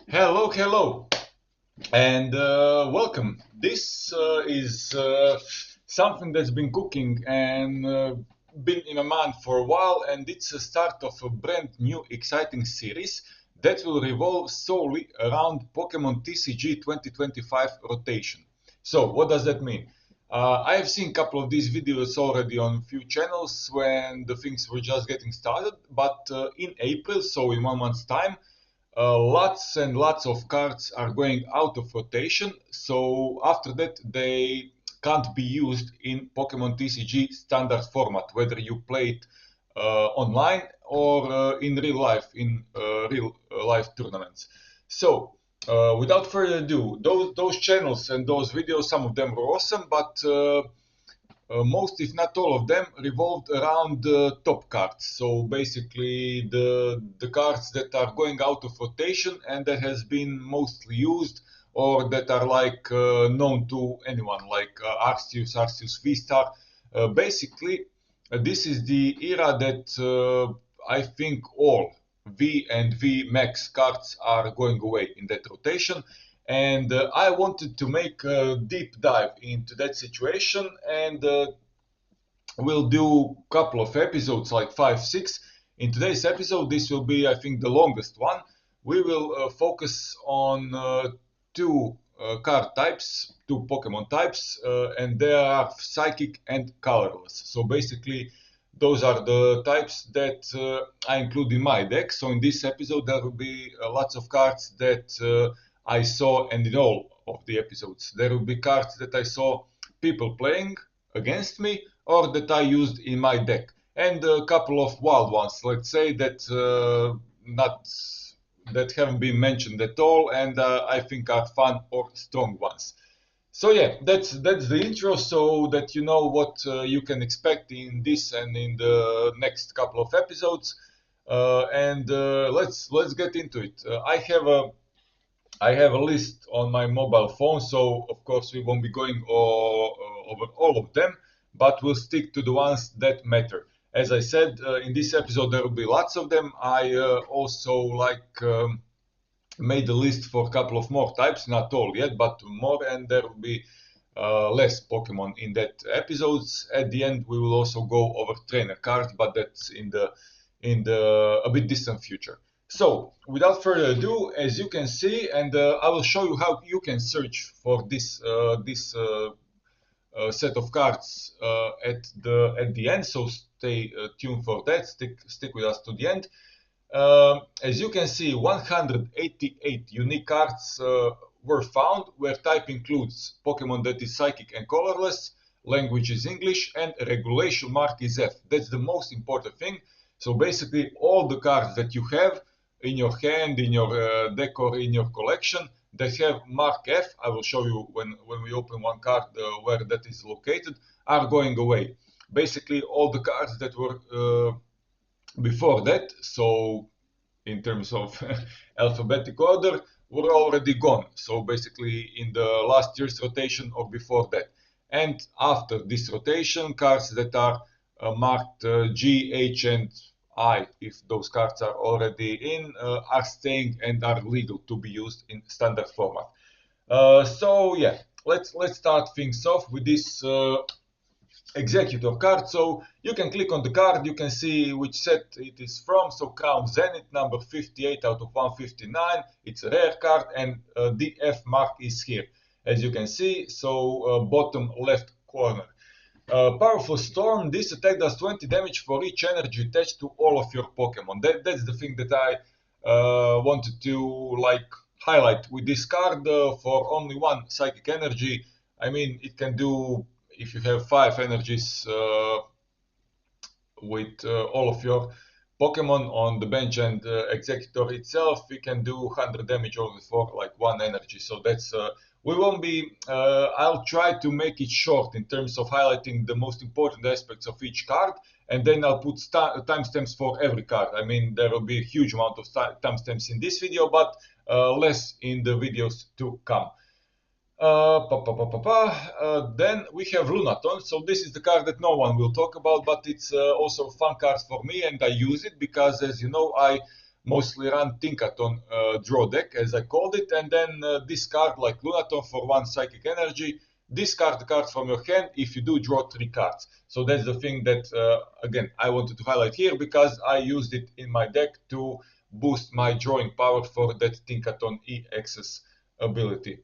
Hello, and welcome. This is something that's been cooking and been in a mind for a while, and it's a start of a brand new exciting series that will revolve solely around Pokémon TCG 2025 rotation. So, what does that mean? I have seen a couple of these videos already on a few channels when the things were just getting started, but in April, so in 1 month's time, lots and lots of cards are going out of rotation, so after that they can't be used in Pokemon TCG standard format, whether you play it online or in real life, in real life tournaments. So, without further ado, those channels and those videos, some of them were awesome, but most, if not all of them, revolved around the top cards. So basically, the cards that are going out of rotation and that has been mostly used, or that are like known to anyone, like Arceus VSTAR. Basically, this is the era that I think all V and VMAX cards are going away in that rotation. And I wanted to make a deep dive into that situation, and we'll do a couple of episodes, like 5, 6. In today's episode, this will be, I think, the longest one. We will focus on two card types, two Pokemon types, and they are Psychic and Colorless. So basically, those are the types that I include in my deck. So in this episode, there will be lots of cards that I saw, and in all of the episodes, there will be cards that I saw people playing against me or that I used in my deck, and a couple of wild ones, let's say, that not that haven't been mentioned at all, and I think are fun or strong ones. So yeah, that's the intro, so that you know what you can expect in this and in the next couple of episodes. And let's get into it. I have a list on my mobile phone, so of course we won't be going over all of them, but we'll stick to the ones that matter. As I said, in this episode there will be lots of them. I also made a list for a couple of more types, not all yet, but more, and there will be less Pokemon in that episodes. At the end, we will also go over trainer cards, but that's in the a bit distant future. So, without further ado, as you can see, and I will show you how you can search for this set of cards at the end. So stay tuned for that. Stick with us to the end. As you can see, 188 unique cards were found, where type includes Pokemon that is Psychic and Colorless, language is English, and regulation mark is F. That's the most important thing. So basically, all the cards that you have in your hand, in your deck, or in your collection that have mark F, I will show you when we open one card where that is located, are going away. Basically, all the cards that were before that, so in terms of alphabetic order, were already gone. So basically in the last year's rotation or before that. And after this rotation, cards that are marked G, H, and I, if those cards are already in, are staying and are legal to be used in standard format. So yeah, let's start things off with this Exeggutor card. So you can click on the card, you can see which set it is from. So Crown Zenith, number 58 out of 159. It's a rare card, and the F mark is here, as you can see. So bottom left corner. Powerful Storm. This attack does 20 damage for each energy attached to all of your Pokemon. That's the thing that I wanted to highlight with this card. For only one Psychic Energy, I mean, it can do, if you have 5 energies with all of your Pokemon on the bench and Exeggutor itself, we can do 100 damage only for like 1 energy. So that's we won't be. I'll try to make it short in terms of highlighting the most important aspects of each card, and then I'll put timestamps for every card. I mean, there will be a huge amount of timestamps in this video, but less in the videos to come. Then we have Lunatone. So this is the card that no one will talk about, but it's also a fun card for me, and I use it because, as you know, I mostly run Tinkaton draw deck, as I called it, and then discard like Lunatone for 1 psychic energy, discard the card from your hand if you do draw 3 cards. So that's the thing that, again, I wanted to highlight here because I used it in my deck to boost my drawing power for that Tinkaton EX's ability.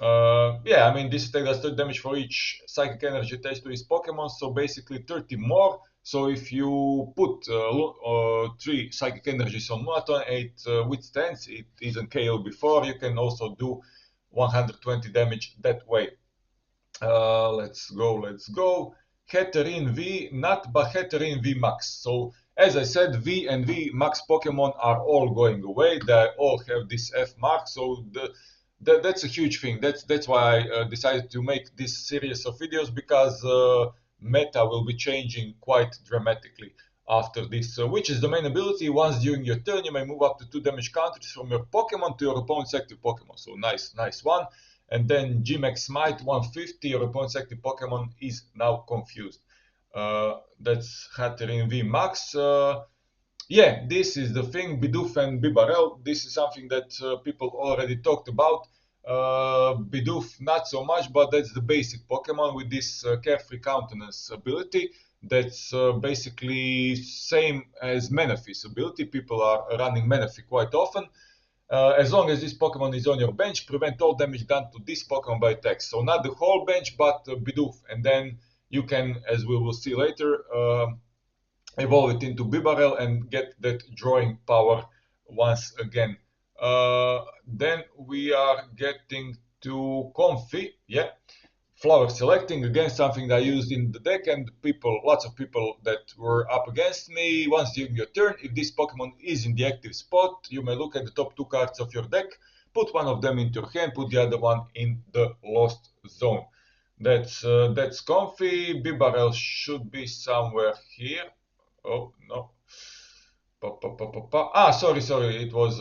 Yeah, I mean, this attack does 30 damage for each psychic energy attached to his Pokemon, so basically 30 more. So if you put 3 psychic energies on Lunatone, it withstands, it isn't KO before. You can also do 120 damage that way. Let's go. Hatterene V, not but Hatterene VMAX. So as I said, V and VMAX Pokemon are all going away. They all have this F mark. So that's a huge thing. That's why I decided to make this series of videos, because meta will be changing quite dramatically after this. Which is the main ability. Once during your turn, you may move up to 2 damage counters from your Pokemon to your opponent's active Pokemon. So nice one. And then GMAX Smite 150, your opponent's active Pokemon is now confused. That's Hatterene VMAX. Yeah, this is the thing, Bidoof and Bibarel. This is something that people already talked about. Bidoof not so much, but that's the basic Pokemon with this Carefree Countenance ability. That's basically same as Manaphy's ability. People are running Manaphy quite often. As long as this Pokemon is on your bench, prevent all damage done to this Pokemon by attacks. So not the whole bench, but Bidoof. And then you can, as we will see later, evolve it into Bibarel and get that drawing power once again. Then we are getting to Comfey. Yeah. Flower selecting, again something that I used in the deck, and lots of people that were up against me. Once during your turn, if this Pokemon is in the active spot, you may look at the top 2 cards of your deck, put one of them into your hand, put the other one in the lost zone. That's Comfey. Bibarel should be somewhere here. Oh no. Sorry. It was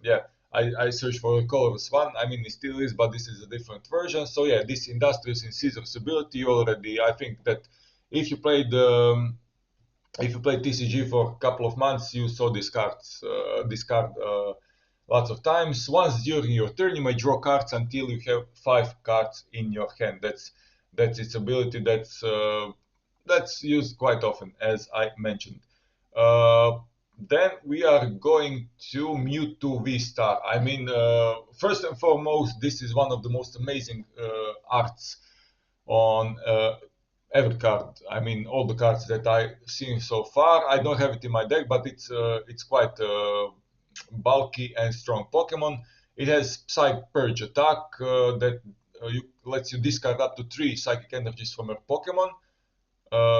yeah. I searched for a colorless one. I mean, it still is, but this is a different version. So yeah, this Industrious Incisors ability already. I think that if you played TCG for a couple of months, you saw this card lots of times. Once during your turn, you may draw cards until you have 5 cards in your hand. That's its ability. That's used quite often, as I mentioned. Then we are going to Mewtwo V-Star. I mean, first and foremost, this is one of the most amazing arts on every card. I mean, all the cards that I've seen so far. I don't have it in my deck, but it's quite bulky and strong Pokemon. It has Psych Purge attack that lets you discard up to 3 Psychic Energies from your Pokemon.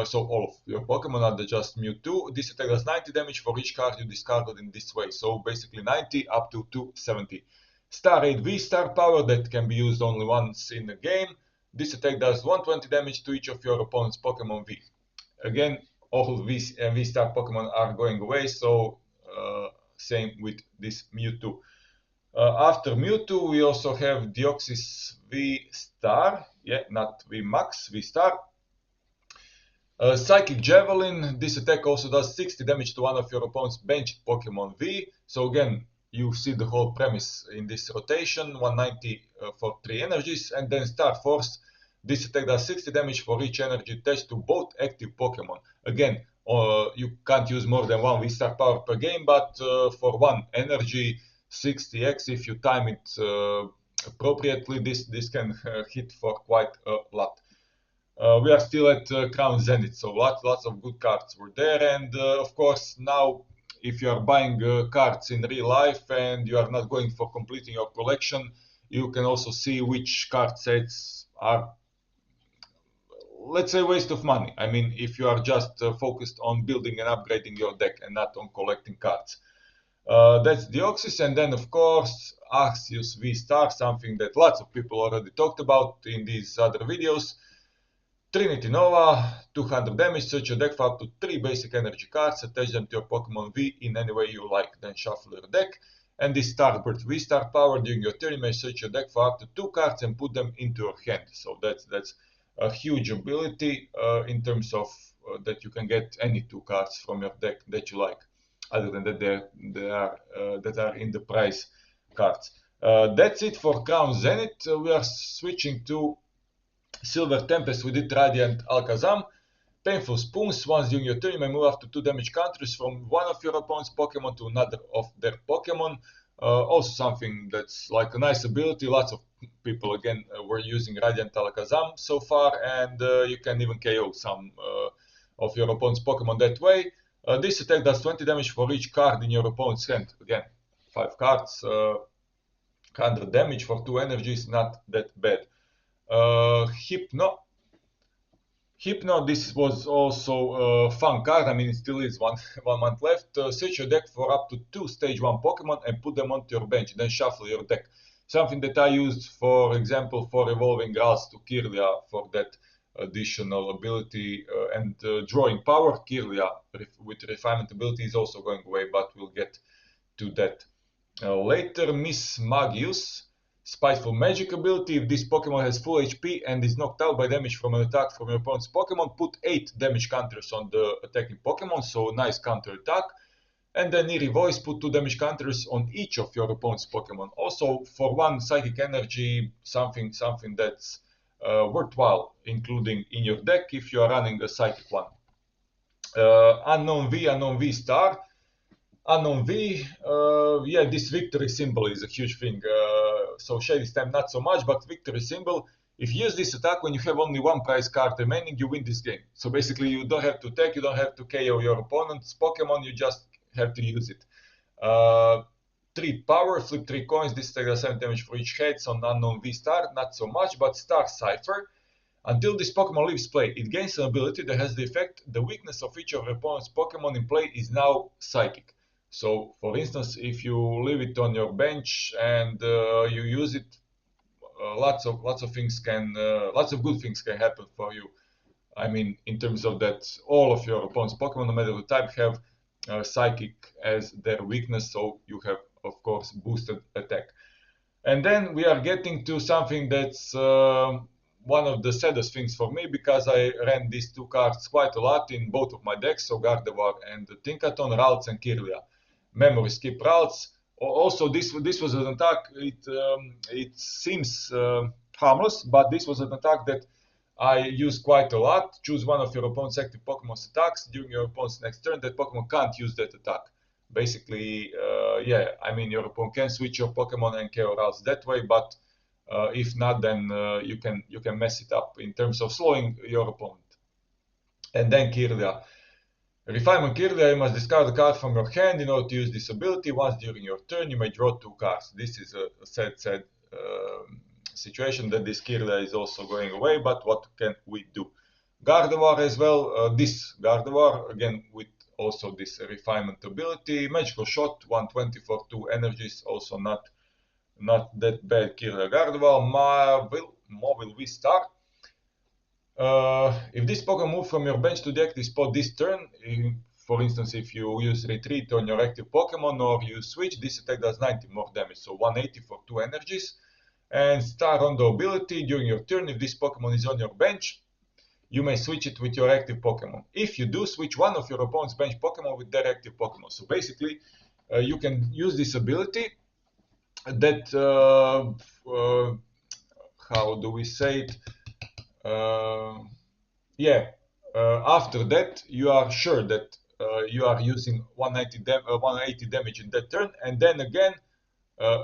So all of your Pokemon, not just Mewtwo. This attack does 90 damage for each card you discarded in this way. So basically 90 up to 270. Star 8 V-Star power that can be used only once in the game. This attack does 120 damage to each of your opponent's Pokemon V. Again, all V-Star Pokemon are going away, so same with this Mewtwo. After Mewtwo, we also have Deoxys V-Star. Yeah, not V-Max, V-Star. Psychic Javelin, this attack also does 60 damage to one of your opponent's benched Pokemon V. So again, you see the whole premise in this rotation, 190 for 3 energies. And then Star Force, this attack does 60 damage for each energy attached to both active Pokemon. Again, you can't use more than 1 V-Star power per game, but for 1 energy, 60x, if you time it appropriately, this can hit for quite a lot. We are still at Crown Zenith, so lots of good cards were there. And of course, now if you are buying cards in real life and you are not going for completing your collection, you can also see which card sets are, let's say, waste of money. I mean, if you are just focused on building and upgrading your deck and not on collecting cards. That's Deoxys, and then of course Arceus V-Star, something that lots of people already talked about in these other videos. Trinity Nova, 200 damage, search your deck for up to 3 basic energy cards, attach them to your Pokemon V in any way you like, then shuffle your deck. And this Starbird V-Star power, during your turn you may search your deck for up to 2 cards and put them into your hand. So that's a huge ability in terms of that you can get any 2 cards from your deck that you like. other than that that are in the prize cards. That's it for Crown Zenith. We are switching to Silver Tempest with it Radiant Alakazam. Painful Spoons. Once during your turn, you may move up to 2 damage counters from one of your opponent's Pokemon to another of their Pokemon. Also something that's like a nice ability. Lots of people again were using Radiant Alakazam so far, and you can even KO some of your opponent's Pokemon that way. This attack does 20 damage for each card in your opponent's hand. Again, 5 cards, 100 damage for 2 energies, not that bad. Hypno. Hypno, this was also a fun card. I mean, it still is one month left. Search your deck for up to 2 stage 1 Pokemon and put them onto your bench. Then shuffle your deck. Something that I used, for example, for evolving Ralts to Kirlia for that additional ability and drawing power. Kirlia with refinement ability is also going away, but we'll get to that later. Mismagius. Spiteful Magic ability. If this Pokemon has full HP and is knocked out by damage from an attack from your opponent's Pokemon, put 8 damage counters on the attacking Pokemon, so nice counter attack. And then Eerie Voice, put 2 damage counters on each of your opponent's Pokemon. Also, for 1 Psychic Energy, something that's worthwhile including in your deck if you are running a Psychic one. Unown V, Unown VSTAR. Unown V, yeah, this victory symbol is a huge thing. So Shady Stamp not so much, but victory symbol. If you use this attack when you have only 1 prize card remaining, you win this game. So basically you don't have to attack, you don't have to KO your opponent's Pokemon, you just have to use it. 3 power, flip 3 coins, this attack does 7 damage for each head on Unown V-Star, not so much, but Star Cipher. Until this Pokemon leaves play, it gains an ability that has the effect the weakness of each of your opponent's Pokemon in play is now Psychic. So, for instance, if you leave it on your bench and you use it, lots of things can, lots of good things can happen for you. I mean, in terms of that, all of your opponent's Pokemon, no matter the type, have Psychic as their weakness. So you have, of course, boosted attack. And then we are getting to something that's one of the saddest things for me, because I ran these 2 cards quite a lot in both of my decks, so Gardevoir and Tinkaton, Ralts and Kirlia. Memory skip Ralts. Also, this was an attack. It seems harmless, but this was an attack that I use quite a lot. Choose one of your opponent's active Pokemon's attacks during your opponent's next turn. That Pokemon can't use that attack. Basically, yeah, I mean, your opponent can switch your Pokemon and KO Ralts that way, but if not, then you can mess it up in terms of slowing your opponent. And then Kirlia. Refinement Kirlia, you must discard a card from your hand in order to use this ability. Once during your turn, you may draw 2 cards. This is a sad situation that this Kirlia is also going away, but what can we do? Gardevoir as well. This Gardevoir, again, with also this refinement ability. Magical Shot, 120 for 2 energies, also not that bad. Kirlia Gardevoir. Mawile V-Star. If this Pokemon moves from your bench to the active spot this turn, for instance, if you use Retreat on your active Pokemon or you switch, this attack does 90 more damage, so 180 for 2 energies. And Star Rondo ability, during your turn, if this Pokemon is on your bench, you may switch it with your active Pokemon. If you do, switch one of your opponent's bench Pokemon with their active Pokemon. So basically, you can use this ability that, how do we say it? After that, you are sure that you are using 180 damage in that turn, and then again,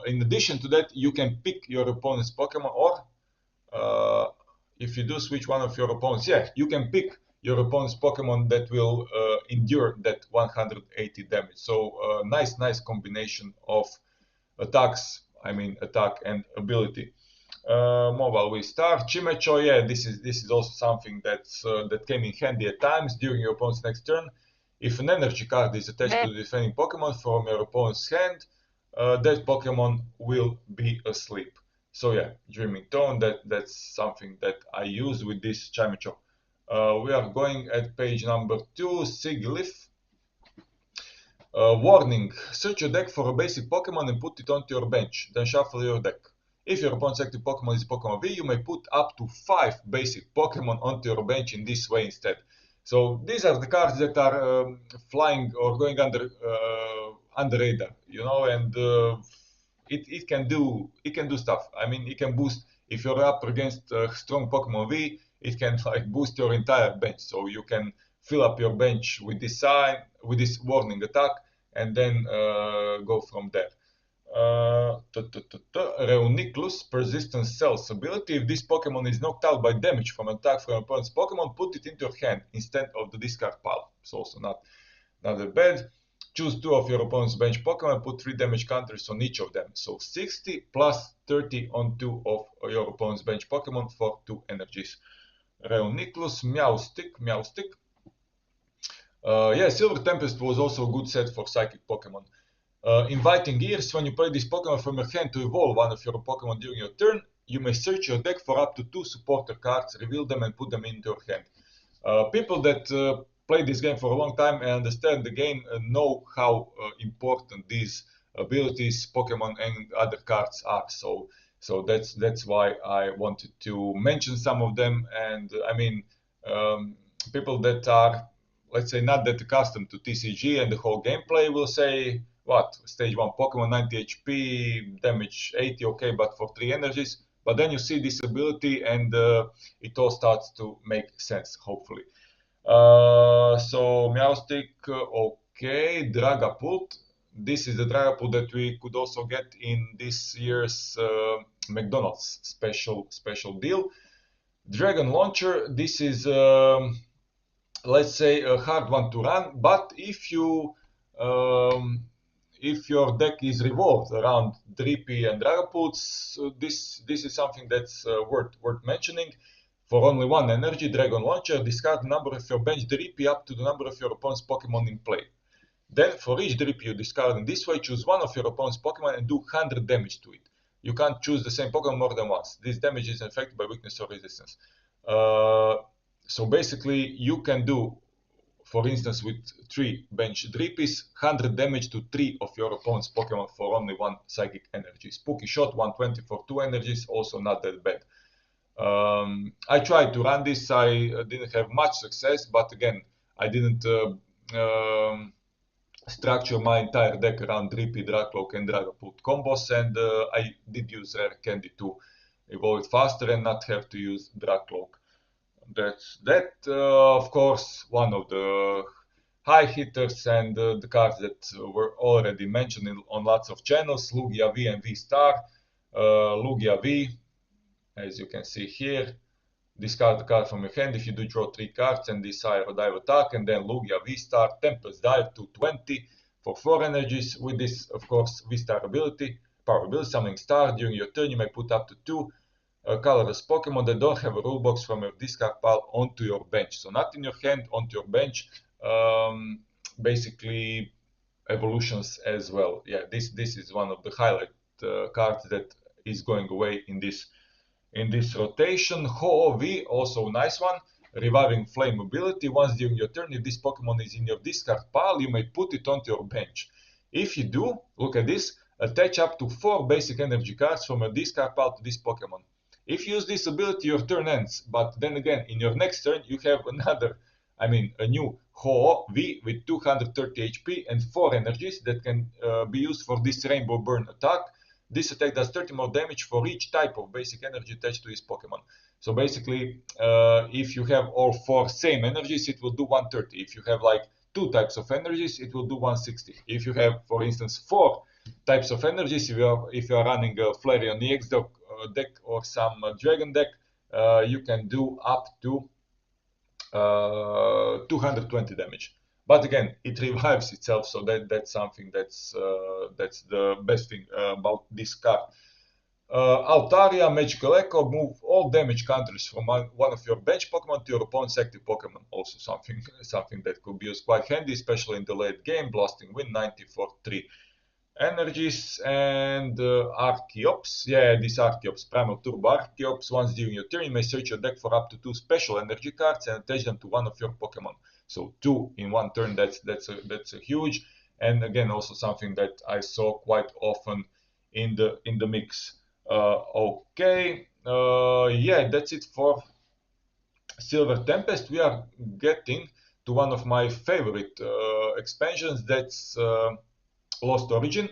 in addition to that, you can pick your opponent's Pokemon, or if you do switch one of your opponents, you can pick your opponent's Pokemon that will endure that 180 damage. So nice combination of attacks. I mean, attack and ability. Mobile V-Star, Chimecho, this is also something that came in handy at times during your opponent's next turn. If an energy card is attached to the defending Pokemon from your opponent's hand, that Pokemon will be asleep. So Dreaming Tone, that's something that I use with this Chimecho. We are going at page number 2, Sigilyph. Warning, search your deck for a basic Pokemon and put it onto your bench, then shuffle your deck. If your opponent's active Pokemon is Pokemon V, you may put up to 5 basic Pokemon onto your bench in this way instead. So these are the cards that are flying or going under radar, you know, and it can do stuff. I mean, it can boost if you're up against strong Pokemon V. It can like boost your entire bench, so you can fill up your bench with this sign, with this warning attack, and then go from there. Reuniclus, Persistence Cells ability. If this Pokemon is knocked out by damage from an attack from an opponent's Pokemon, put it into your hand instead of the discard pile. It's also not that bad. Choose 2 of your opponent's bench Pokemon, put 3 damage counters on each of them. So 60 plus 30 on 2 of your opponent's bench Pokemon for 2 energies. Reuniclus, Meowstic. Yeah, Silver Tempest was also a good set for Psychic Pokemon. Inviting Ears, when you play this Pokemon from your hand to evolve one of your Pokemon during your turn, you may search your deck for up to 2 supporter cards, reveal them and put them into your hand. People that play this game for a long time and understand the game know how important these abilities, Pokemon and other cards are. So that's why I wanted to mention some of them. And I mean, people that are, let's say, not that accustomed to TCG and the whole gameplay will say, what, stage 1 Pokemon 90 HP, damage 80, okay, but for 3 energies. But then you see this ability and it all starts to make sense, hopefully. So Meowstic, okay, Dragapult. This is the Dragapult that we could also get in this year's McDonald's special deal. Dragon Launcher, this is let's say a hard one to run, but if your deck is revolved around Drippy and Dragapults, this is something that's worth mentioning. For only 1 energy, Dragon Launcher, discard the number of your bench Drippy up to the number of your opponent's Pokemon in play. Then, for each Drippy you discard in this way, choose 1 of your opponent's Pokemon and do 100 damage to it. You can't choose the same Pokemon more than once. This damage is affected by weakness or resistance. So basically, you can do, for instance, with 3 bench Drippies, 100 damage to 3 of your opponent's Pokemon for only 1 Psychic energy. Spooky Shot, 120 for 2 energies, also not that bad. I tried to run this, I didn't have much success, but again, I didn't structure my entire deck around Drippy, Dracloak and Dragapult combos, and I did use Rare Candy to evolve it faster and not have to use Dracloak. That's that. Of course, one of the high hitters and the cards that were already mentioned on lots of channels, Lugia V and VSTAR. Lugia V, as you can see here, discard the card from your hand if you do draw 3 cards and desire a dive attack, and then Lugia V-Star, Tempest Dive to 20 for 4 energies. With this, of course, V-Star ability, power ability, summoning star. During your turn, you may put up to 2 colorless Pokemon that don't have a rule box from your discard pile onto your bench. So not in your hand, onto your bench. Basically, evolutions as well. Yeah, this is one of the highlight cards that is going away in this rotation. Ho-Oh V, also a nice one. Reviving Flame ability. Once during your turn, if this Pokemon is in your discard pile, you may put it onto your bench. If you do, look at this, attach up to 4 basic energy cards from your discard pile to this Pokemon. If you use this ability, your turn ends, but then again, in your next turn, you have a new Ho-Oh V with 230 HP and 4 energies that can be used for this Rainbow Burn attack. This attack does 30 more damage for each type of basic energy attached to his Pokemon. So basically, if you have all 4 same energies, it will do 130. If you have like 2 types of energies, it will do 160. If you have, for instance, 4 types of energies, if you are running a Flareon EX deck or some Dragon deck, you can do up to 220 damage. But again, it revives itself, so that's something that's the best thing about this card. Altaria, Magical Echo, move all damage counters from one of your bench Pokemon to your opponent's active Pokemon. Also something that could be used quite handy, especially in the late game. Blasting Wind, 90 for 3 energies. And Archeops, yeah, this Archeops, Primal Turbo Archeops. Once during your turn, you may search your deck for up to 2 special energy cards and attach them to one of your Pokemon. So 2 in one turn, that's a huge, and again also something that I saw quite often in the mix. Okay, yeah, that's it for Silver Tempest, we are getting to one of my favorite expansions, that's Lost Origin.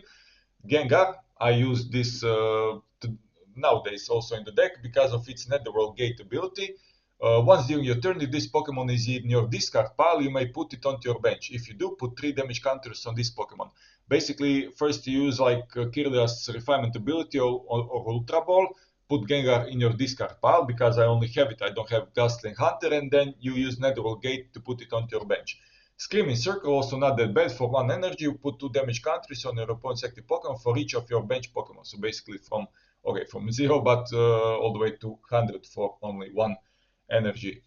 Gengar, I use this nowadays also in the deck because of its Netherworld Gate ability. Once during your turn, if this Pokemon is in your discard pile, you may put it onto your bench. If you do, put 3 damage counters on this Pokemon. Basically, first you use like Kirlia's Refinement ability or Ultra Ball, put Gengar in your discard pile because I only have it, I don't have Ghastly Hunter, and then you use Netherworld Gate to put it onto your bench. Screaming Circle, also not that bad. For 1 energy, you put 2 damage counters on your opponent's active Pokemon for each of your bench Pokemon. So basically from 0, but all the way to 100 for only 1 energy.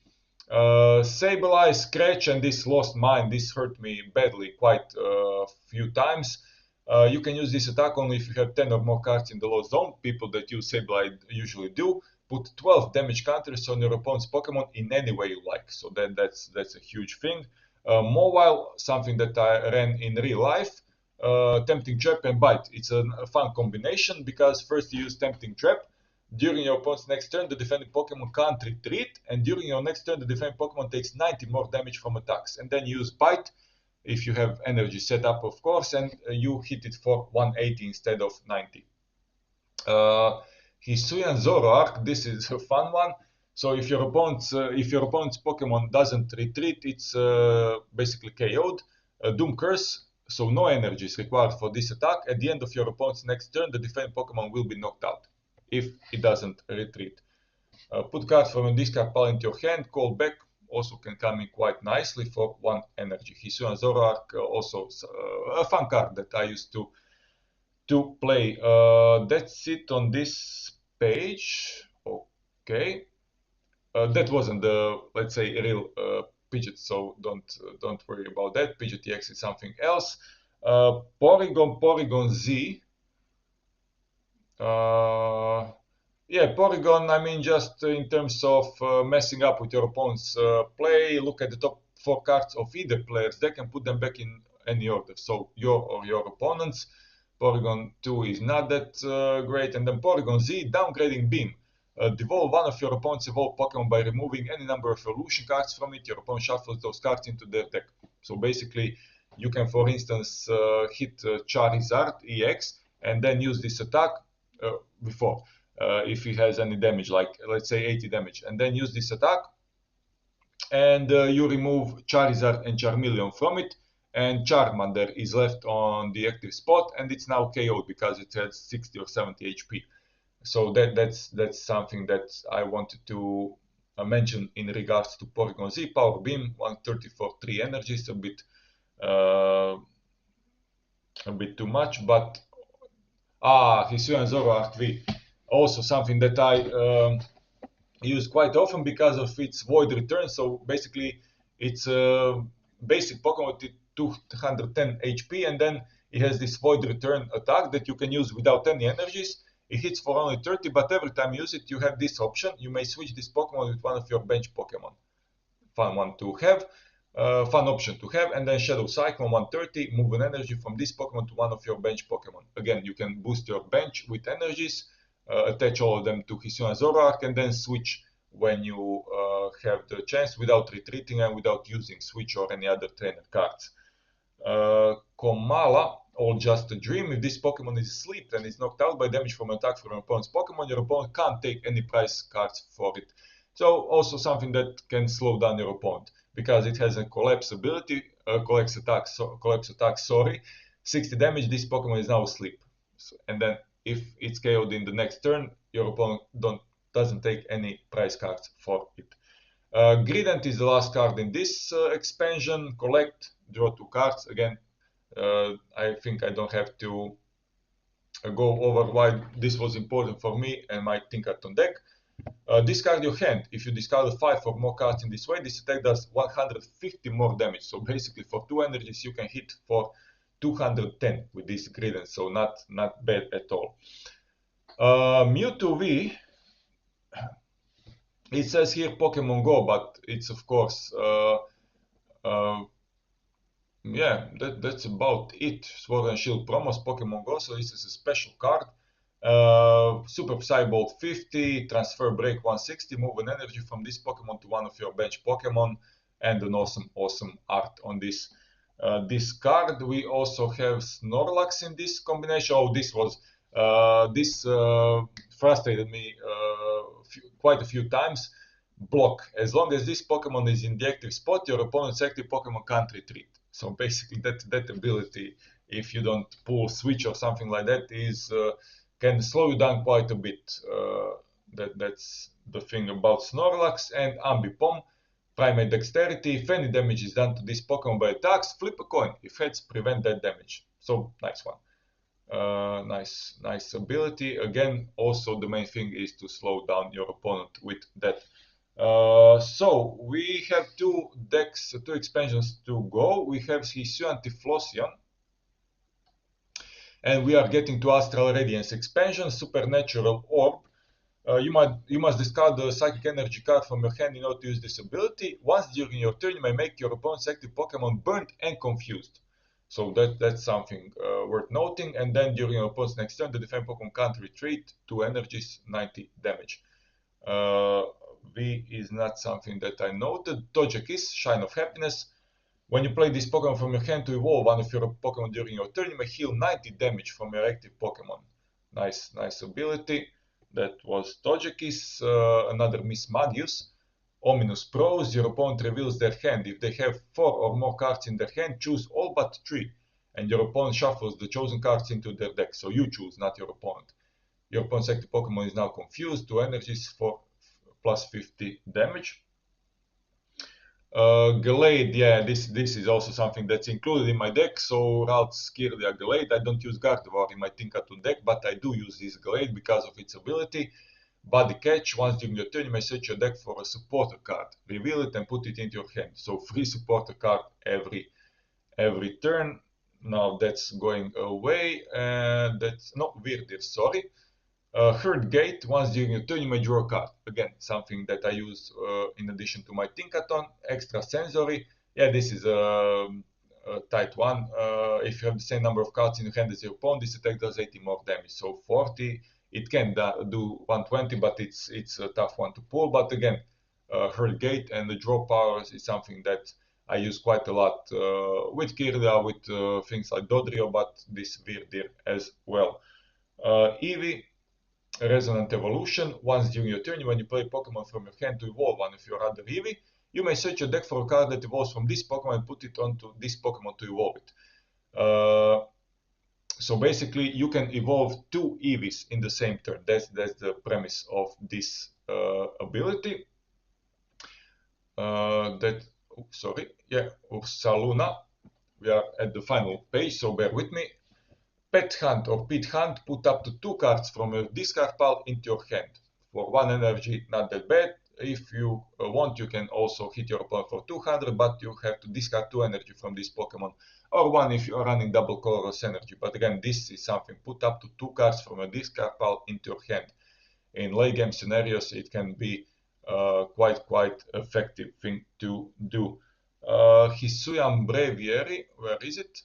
Sableye, Scratch, and this Lost Mine, this hurt me badly quite a few times. You can use this attack only if you have 10 or more cards in the lost zone. People that use Sableye usually do. Put 12 damage counters on your opponent's Pokemon in any way you like. So that's a huge thing. Mawile, something that I ran in real life. Tempting Trap and Bite. It's a fun combination because first you use Tempting Trap. During your opponent's next turn, the defending Pokemon can't retreat, and during your next turn, the defending Pokemon takes 90 more damage from attacks. And then you use Bite, if you have energy set up, of course, and you hit it for 180 instead of 90. Hisuian Zoroark, this is a fun one. So if your opponent's Pokemon doesn't retreat, it's basically KO'd. Doom Curse, so no energy is required for this attack. At the end of your opponent's next turn, the defending Pokemon will be knocked out if it doesn't retreat. Put cards from your discard pile into your hand. Call back also can come in quite nicely for 1 energy. Hisuian Zoroark, also a fun card that I used to play. That's it on this page. Okay. That wasn't the, let's say, real Pidgeot, so don't worry about that. Pidgeot EX is something else. Porygon-Z. Yeah, Porygon, I mean, just in terms of messing up with your opponent's play, look at the top 4 cards of either player's deck and put them back in any order. So your or your opponent's. Porygon 2 is not that great. And then Porygon-Z, downgrading Beam. Devolve one of your opponent's evolved Pokemon by removing any number of evolution cards from it. Your opponent shuffles those cards into their deck. So basically, you can, for instance, hit Charizard EX and then use this attack before, if he has any damage, like let's say 80 damage, and then use this attack, and you remove Charizard and Charmeleon from it, and Charmander is left on the active spot, and it's now KO'd because it has 60 or 70 HP. So that's something that I wanted to mention in regards to Porygon-Z. Power Beam, 130 for 3 energies, a bit too much, but Hisuian Zoroark V, also something that I use quite often because of its Void Return. So basically, it's a basic Pokemon with 210 HP, and then it has this Void Return attack that you can use without any energies. It hits for only 30, but every time you use it, you have this option. You may switch this Pokemon with one of your bench Pokemon. Fun one to have. Fun option to have. And then Shadow Cyclone 130, move an energy from this Pokemon to one of your bench Pokemon. Again, you can boost your bench with energies, attach all of them to Hisuian Zoroark, and then switch when you have the chance without retreating and without using Switch or any other trainer cards. Komala, All Just a Dream. If this Pokemon is asleep and is knocked out by damage from an attack from your opponent's Pokemon, your opponent can't take any prize cards for it. So also something that can slow down your opponent because it has a collapse ability, collapse attack, 60 damage. This Pokemon is now asleep, and then if it's KO'd in the next turn, your opponent doesn't take any prize cards for it. Grident is the last card in this expansion. Collect, draw 2 cards. Again, I think I don't have to go over why this was important for me and my Tinkaton deck. Discard your hand. If you discard 5 or more cards in this way, this attack does 150 more damage. So basically, for 2 energies, you can hit for 210 with this Grident. So not bad at all. Mewtwo V. It says here Pokemon Go, but it's of course, yeah, that's about it. Sword and Shield promos, Pokemon Go, so this is a special card. Super Psy Bolt 50, Transfer Break 160, move an energy from this Pokemon to one of your bench Pokemon, and an awesome art on this. This card. We also have Snorlax in this combination. Oh, this frustrated me quite a few times. Block. As long as this Pokemon is in the active spot, your opponent's active Pokemon can't retreat. So basically, that ability, if you don't pull switch or something like that, is can slow you down quite a bit. That's the thing about Snorlax. And Ambipom, Primate Dexterity. If any damage is done to this Pokemon by attacks, flip a coin. If heads, prevent that damage. So nice one. Nice ability. Again, also the main thing is to slow down your opponent with that. So we have two expansions to go. We have Hisuian Typhlosion, and we are getting to Astral Radiance expansion, Supernatural Orb. You must discard the Psychic Energy card from your hand in order to use this ability. Once during your turn, you may make your opponent's active Pokemon burnt and confused. So that's something worth noting. And then during your opponent's next turn, the defense Pokemon can't retreat. 2 energies, 90 damage. V is not something that I noted. Togekiss, Shine of Happiness. When you play this Pokemon from your hand to evolve one of your Pokemon during your turn, you may heal 90 damage from your active Pokemon. Nice ability. That was Togekiss. Another Mismagius. Ominous Pros. Your opponent reveals their hand. If they have 4 or more cards in their hand, choose all but 3. And your opponent shuffles the chosen cards into their deck. So you choose, not your opponent. Your opponent's active Pokemon is now confused. 2 energies for plus 50 damage. Glade, yeah, this is also something that's included in my deck. So Ralts, Kirlia, Glade. I don't use Gardevoir in my Tinkaton deck, but I do use this Glade because of its ability. Body Catch. Once during your turn, you may search your deck for a supporter card. Reveal it and put it into your hand. So free supporter card every turn. Now that's going away. And that's not Weirdir, sorry. Herd Gate. Once during your turn, you may draw a card. Again, something that I use in addition to my Tinkaton. Extra Sensory. Yeah, this is a tight one. If you have the same number of cards in your hand as your opponent, this attack does 80 more damage. So 40. It can do 120, but it's a tough one to pull. But again, Herd Gate and the draw powers is something that I use quite a lot with Kirlia, with things like Dodrio, but this Weirdir as well. Eevee. Resonant Evolution. Once during your turn, when you play Pokemon from your hand to evolve one of your other Eevee, you may search your deck for a card that evolves from this Pokemon and put it onto this Pokemon to evolve it. So basically, you can evolve 2 Eevees in the same turn. That's the premise of this ability. Ursaluna. We are at the final page, so bear with me. Pet Hunt or Pit Hunt, put up to 2 cards from your discard pile into your hand. For 1 energy, not that bad. If you want, you can also hit your opponent for 200, but you have to discard 2 energy from this Pokemon. Or 1 if you are running double colorless energy. But again, this is something. Put up to 2 cards from your discard pile into your hand. In late game scenarios, it can be quite effective thing to do. Hisuian Breviary, where is it?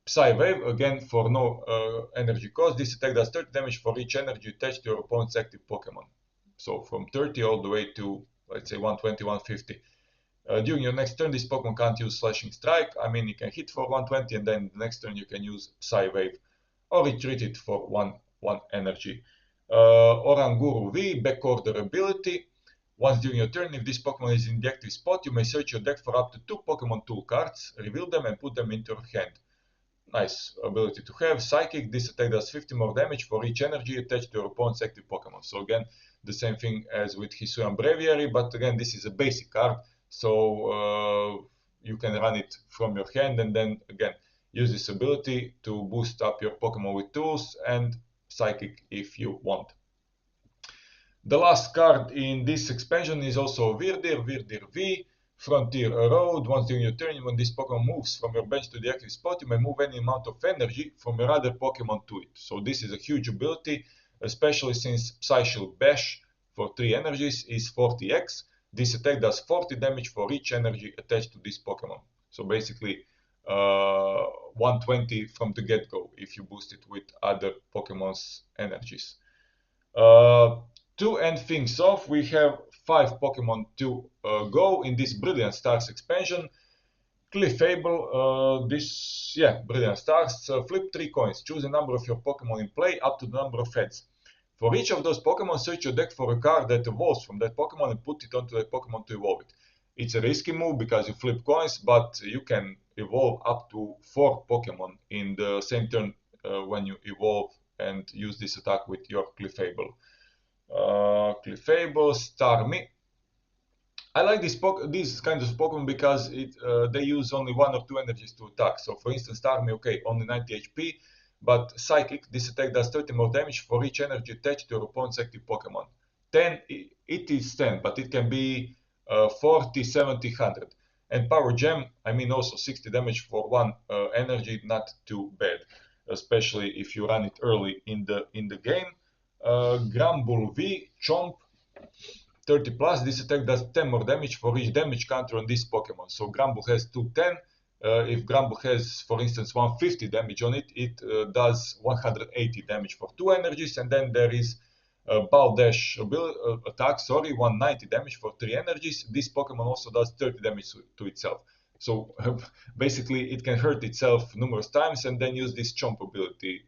Psy Wave, again for no energy cost. This attack does 30 damage for each energy attached to your opponent's active Pokemon. So from 30 all the way to, let's say, 120, 150. During your next turn, this Pokemon can't use Slashing Strike. I mean, you can hit for 120, and then the next turn you can use Psy Wave. Or retreat it for 1 energy. Oranguru V, Backorder ability. Once during your turn, if this Pokemon is in the active spot, you may search your deck for up to 2 Pokemon tool cards, reveal them, and put them into your hand. Nice ability to have. Psychic, this attack does 50 more damage for each energy attached to your opponent's active Pokemon. So again, the same thing as with Hisuian Breviary, but again, this is a basic card, so you can run it from your hand and then again use this ability to boost up your Pokemon with tools and Psychic if you want. The last card in this expansion is also Weirdir V. Frontier Road. Once during your turn, when this Pokemon moves from your bench to the active spot, you may move any amount of energy from your other Pokemon to it. So this is a huge ability, especially since Psychic Bash for 3 energies is 40x. This attack does 40 damage for each energy attached to this Pokemon. So basically, 120 from the get-go if you boost it with other Pokemon's energies. To end things off, we have 5 Pokemon to go in this Brilliant Stars expansion. Clefable, Brilliant Stars, flip 3 coins, choose a number of your Pokemon in play up to the number of heads. For each of those Pokemon, search your deck for a card that evolves from that Pokemon and put it onto that Pokemon to evolve it. It's a risky move because you flip coins, but you can evolve up to 4 Pokemon in the same turn when you evolve and use this attack with your Clefable. Clefable, Starmie. I like these kinds of Pokemon because they use only 1 or 2 energies to attack. So for instance, Starmie, okay, only 90 HP, but Psychic, this attack does 30 more damage for each energy attached to your opponent's active Pokemon. 10, it is 10, but it can be 40, 70, 100. And Power Gem, I mean also 60 damage for 1 energy, not too bad, especially if you run it early in the game. Granbull V, Chomp, 30 plus, this attack does 10 more damage for each damage counter on this Pokemon. So Granbull has 210. If Granbull has, for instance, 150 damage on it, it does 180 damage for 2 energies. And then there is Baldash attack, 190 damage for 3 energies. This Pokemon also does 30 damage to itself. So basically it can hurt itself numerous times and then use this Chomp ability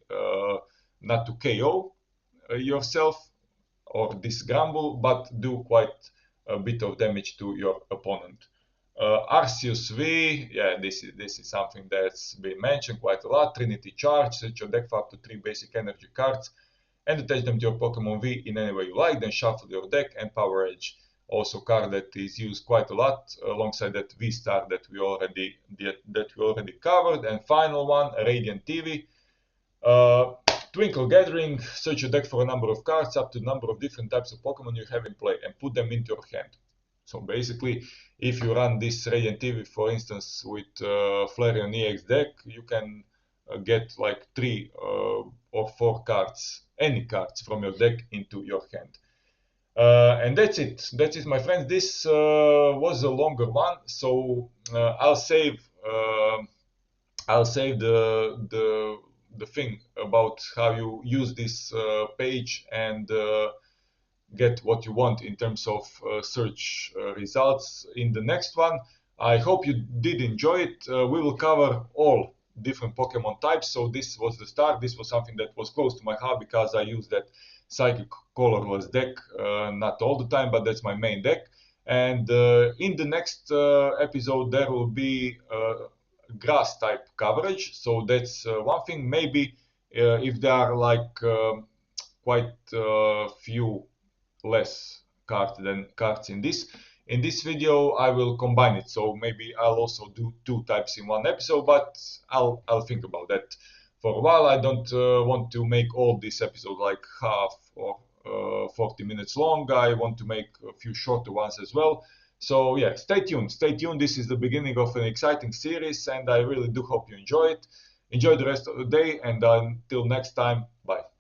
not to KO yourself or this Granbull, but do quite a bit of damage to your opponent. Arceus V, yeah, this is something that's been mentioned quite a lot. Trinity Charge, set your deck for up to 3 basic energy cards and attach them to your Pokemon V in any way you like, then shuffle your deck. And Power Edge, also card that is used quite a lot alongside that VSTAR that we already covered. And final one, Radiant TV. Twinkle Gathering, search your deck for a number of cards up to the number of different types of Pokemon you have in play and put them into your hand. So basically, if you run this Radiant TV, for instance, with Flareon EX deck, you can get like 3 or 4 cards, any cards from your deck into your hand. And that's it. That's it, my friends. This was a longer one, so I'll save the thing about how you use this page and get what you want in terms of search results in the next one. I hope you did enjoy it. We will cover all different Pokemon types, so this was the start. This was something that was close to my heart because I use that Psychic Colorless deck, not all the time, but that's my main deck. And in the next episode there will be grass type coverage, so that's one thing. Maybe if there are like quite few less cards than cards in this video, I will combine it, so maybe I'll also do 2 types in one episode, but I'll think about that for a while. I don't want to make all this episode like half or 40 minutes long. I want to make a few shorter ones as well. So yeah, stay tuned. This is the beginning of an exciting series, and I really do hope you enjoy it. Enjoy the rest of the day, and until next time, bye.